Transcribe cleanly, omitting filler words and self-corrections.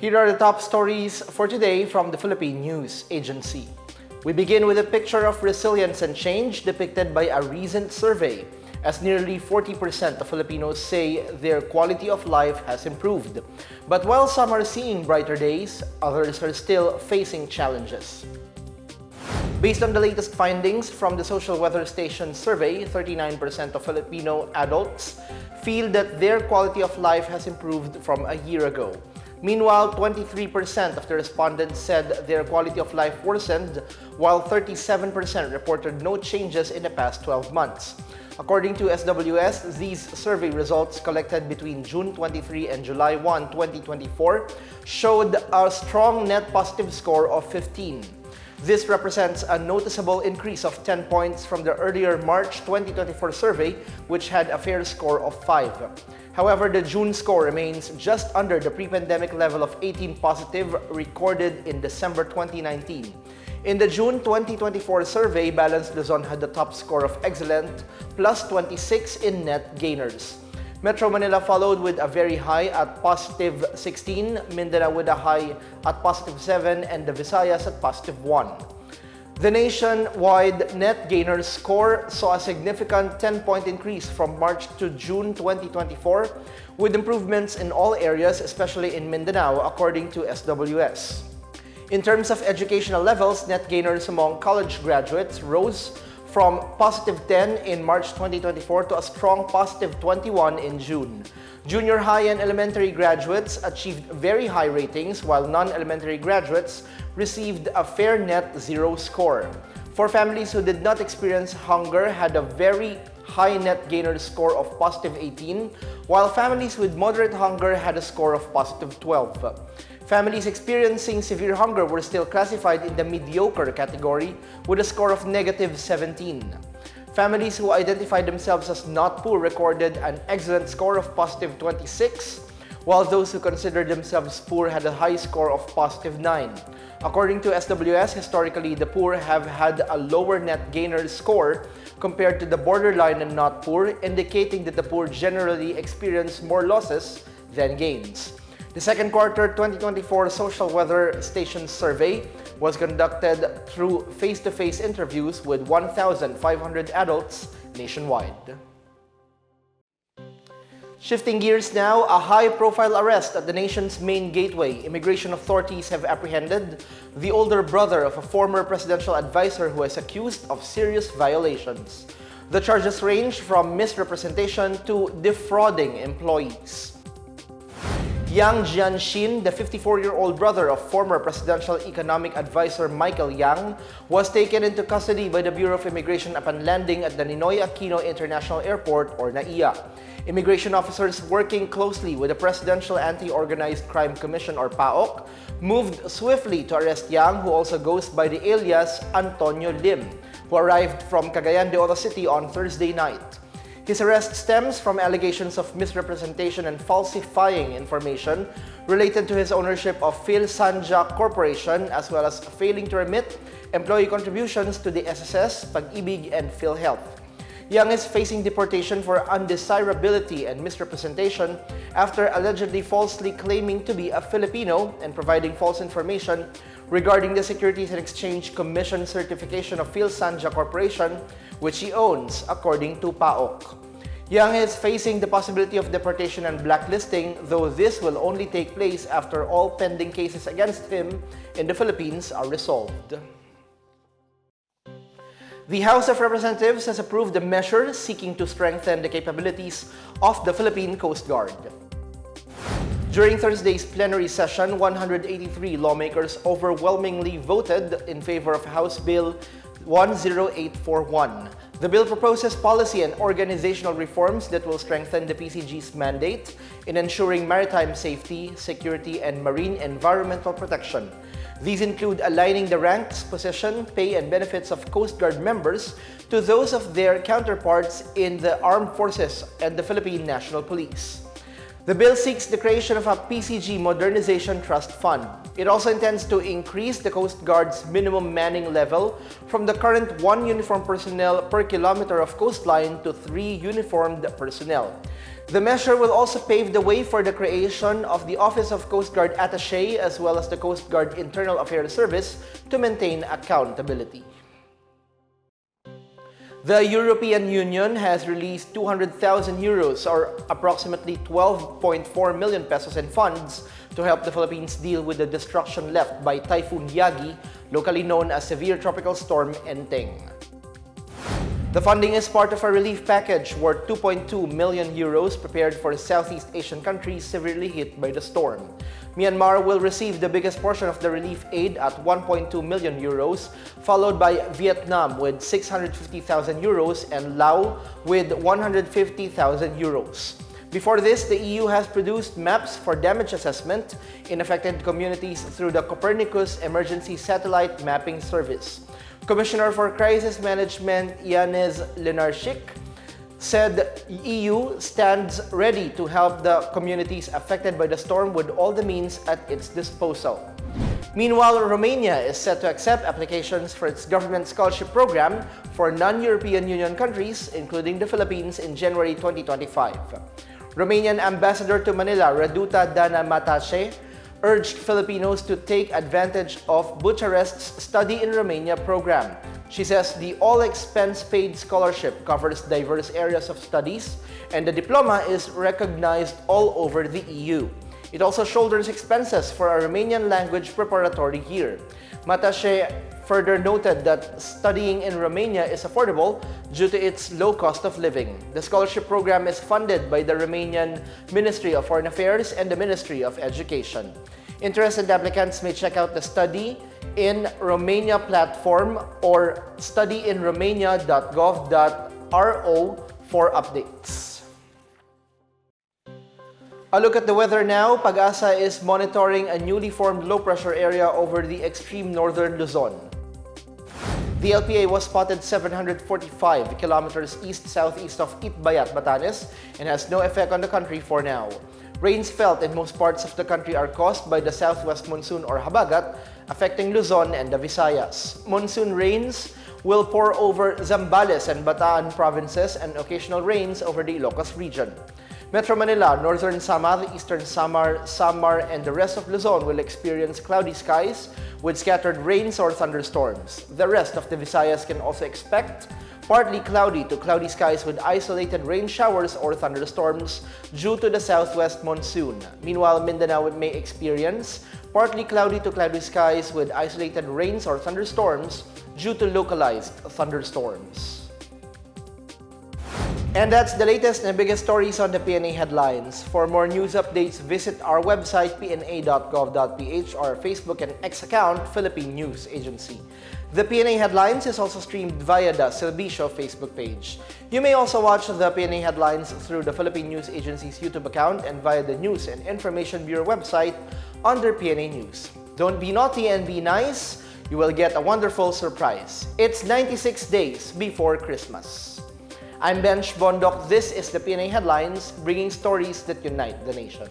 Here are the top stories for today from the Philippine News Agency. We begin with a picture of resilience and change depicted by a recent survey, as nearly 40% of Filipinos say their quality of life has improved. But while some are seeing brighter days, others are still facing challenges. Based on the latest findings from the Social Weather Station survey, 39% of Filipino adults feel that their quality of life has improved from a year ago. Meanwhile, 23% of the respondents said their quality of life worsened, while 37% reported no changes in the past 12 months. According to SWS, these survey results collected between June 23 and July 1, 2024 showed a strong net positive score of 15. This represents a noticeable increase of 10 points from the earlier March 2024 survey, which had a fair score of 5. However, the June score remains just under the pre-pandemic level of 18 positive recorded in December 2019. In the June 2024 survey, Balanced Luzon had the top score of excellent, plus 26 in net gainers. Metro Manila followed with a very high at positive 16, Mindanao with a high at positive 7, and the Visayas at positive 1. The nationwide net gainers score saw a significant 10-point increase from March to June 2024, with improvements in all areas, especially in Mindanao, according to SWS. In terms of educational levels, net gainers among college graduates rose from positive 10 in March 2024 to a strong positive 21 in June. Junior high and elementary graduates achieved very high ratings, while non-elementary graduates received a fair net 0 score. For families who did not experience hunger had a very high net gainer score of positive 18, while families with moderate hunger had a score of positive 12. Families experiencing severe hunger were still classified in the mediocre category with a score of negative 17. Families who identified themselves as not poor recorded an excellent score of positive 26, while those who considered themselves poor had a high score of positive 9. According to SWS, historically, the poor have had a lower net gainer score compared to the borderline and not poor, indicating that the poor generally experience more losses than gains. The second quarter 2024 Social Weather Station survey was conducted through face-to-face interviews with 1,500 adults nationwide. Shifting gears now, a high-profile arrest at the nation's main gateway. Immigration authorities have apprehended the older brother of a former presidential advisor who is accused of serious violations. The charges range from misrepresentation to defrauding employees. Yang Jianxin, the 54-year-old brother of former presidential economic advisor Michael Yang, was taken into custody by the Bureau of Immigration upon landing at the Ninoy Aquino International Airport, or NAIA. Immigration officers working closely with the Presidential Anti-Organized Crime Commission, or PAOC, moved swiftly to arrest Yang, who also goes by the alias Antonio Lim, who arrived from Cagayan de Oro City on Thursday night. His arrest stems from allegations of misrepresentation and falsifying information related to his ownership of Phil-Sanja Corporation, as well as failing to remit employee contributions to the SSS, Pag-ibig, and PhilHealth. Yang is facing deportation for undesirability and misrepresentation after allegedly falsely claiming to be a Filipino and providing false information regarding the Securities and Exchange Commission certification of Phil-Sanja Corporation, which he owns, according to PAOC. Yang is facing the possibility of deportation and blacklisting, though this will only take place after all pending cases against him in the Philippines are resolved. The House of Representatives has approved a measure seeking to strengthen the capabilities of the Philippine Coast Guard. During Thursday's plenary session, 183 lawmakers overwhelmingly voted in favor of House Bill 10841. The bill proposes policy and organizational reforms that will strengthen the PCG's mandate in ensuring maritime safety, security, and marine environmental protection. These include aligning the ranks, position, pay, and benefits of Coast Guard members to those of their counterparts in the armed forces and the Philippine National Police. The bill seeks the creation of a PCG Modernization Trust Fund. It also intends to increase the Coast Guard's minimum manning level from the current 1 uniformed personnel per kilometer of coastline to 3 uniformed personnel. The measure will also pave the way for the creation of the Office of Coast Guard Attaché as well as the Coast Guard Internal Affairs Service to maintain accountability. The European Union has released 200,000 euros or approximately 12.4 million pesos in funds to help the Philippines deal with the destruction left by Typhoon Yagi, locally known as Severe Tropical Storm Enteng. The funding is part of a relief package worth 2.2 million euros prepared for Southeast Asian countries severely hit by the storm. Myanmar will receive the biggest portion of the relief aid at 1.2 million euros, followed by Vietnam with 650,000 euros and Laos with 150,000 euros. Before this, the EU has produced maps for damage assessment in affected communities through the Copernicus Emergency Satellite Mapping Service. Commissioner for Crisis Management Yanez Lenarchik said EU stands ready to help the communities affected by the storm with all the means at its disposal. Meanwhile, Romania is set to accept applications for its government scholarship program for non-European Union countries, including the Philippines, in January 2025. Romanian Ambassador to Manila, Raduta Dana Matache, urged Filipinos to take advantage of Bucharest's Study in Romania program. She says the all-expense-paid scholarship covers diverse areas of studies and the diploma is recognized all over the EU. It also shoulders expenses for a Romanian language preparatory year. Matache further noted that studying in Romania is affordable due to its low cost of living. The scholarship program is funded by the Romanian Ministry of Foreign Affairs and the Ministry of Education. Interested applicants may check out the Study in Romania platform or studyinromania.gov.ro for updates. A look at the weather now. Pag-asa is monitoring a newly formed low-pressure area over the extreme northern Luzon. The LPA was spotted 745 kilometers east-southeast of Itbayat, Batanes, and has no effect on the country for now. Rains felt in most parts of the country are caused by the southwest monsoon or habagat, affecting Luzon and the Visayas. Monsoon rains will pour over Zambales and Bataan provinces and occasional rains over the Ilocos region. Metro Manila, Northern Samar, Eastern Samar, and the rest of Luzon will experience cloudy skies with scattered rains or thunderstorms. The rest of the Visayas can also expect partly cloudy to cloudy skies with isolated rain showers or thunderstorms due to the southwest monsoon. Meanwhile, Mindanao may experience partly cloudy to cloudy skies with isolated rains or thunderstorms due to localized thunderstorms. And that's the latest and biggest stories on the PNA Headlines. For more news updates, visit our website pna.gov.ph or our Facebook and X account, Philippine News Agency. The PNA Headlines is also streamed via the Silbicio Facebook page. You may also watch the PNA Headlines through the Philippine News Agency's YouTube account and via the News and Information Bureau website under PNA News. Don't be naughty and be nice. You will get a wonderful surprise. It's 96 days before Christmas. I'm Bench Bondok. This is the PNA Headlines, bringing stories that unite the nation.